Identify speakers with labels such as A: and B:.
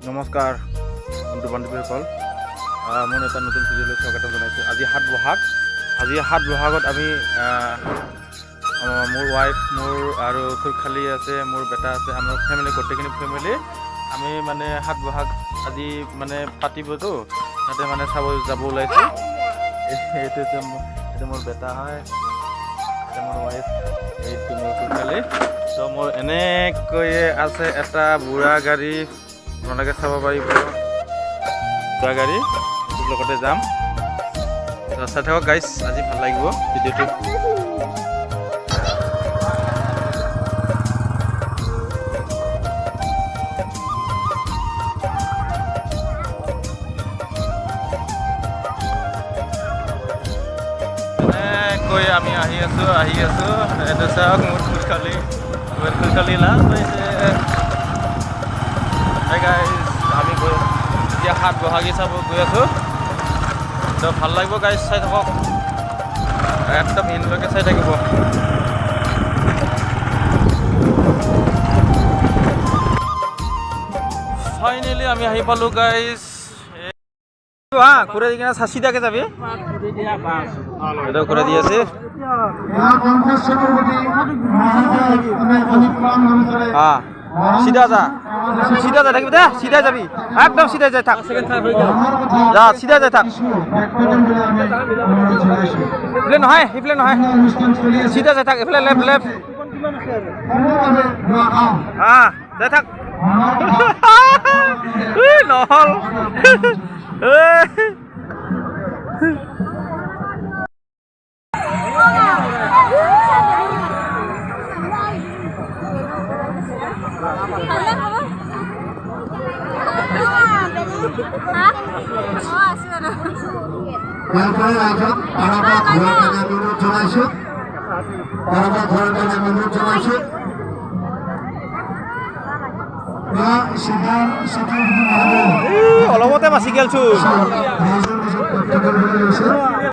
A: নমস্কাৰ বন্ধু বান্ধৱীসকল, মোৰ এটা নতুন ভিডিঅ'লৈ স্বাগতম জনাইছোঁ। আজি ৭ বহাগ। আজি ৭ বহাগত আমি মোৰ ৱাইফ, মোৰ আৰু খুৰখালি আছে, মোৰ বেটা আছে, আমাৰ ফেমিলি, গোটেইখিনি ফেমিলি আমি মানে ৭ বহাগ আজি মানে পাতিবতো, তাতে মানে চাব যাব ওলাইছোঁ। এইটো মোৰ বেটা হয়, এইটো মোৰ ৱাইফ, এইটো মোৰ খুৰখালি। ত' মোৰ এনেকৈয়ে আছে এটা বুঢ়া গাড়ী, আপোনালোকে চাব পাৰিব। বুঢ়া গাড়ী লগতে যাম, চাই থাকক গাইজ, আজি ভাল লাগিব ভিডিঅ'টো। এনেকৈ আমি আহি আছোঁ। এইটো চাওক মোৰ খুৰখালি লাভ হৈছে। গাইজ আমি এতিয়া ৭ বহাগী চাব গৈ আছোঁ। তো ভাল লাগিব গাইজ, চাই থাকক, একদম ইনলৈকে চাই থাকিব। ফাইনেলি আমি আহি পালোঁ গাইজ। ঘূৰাই দি কিনে চিধাকে যাবি, ঘূৰাই দি আছে। চিধা যাই থাকিবি দে, চিধাই যাবি, একদম চিধাই যাই থাক, চিধাই যাই থাক। ইফালে নহয়, সিফালে নহয়, চিধা যাই থাক, এইফালে লেফ্ট যাই থাক। নহ'ল অলপতে বাচি গেলছো।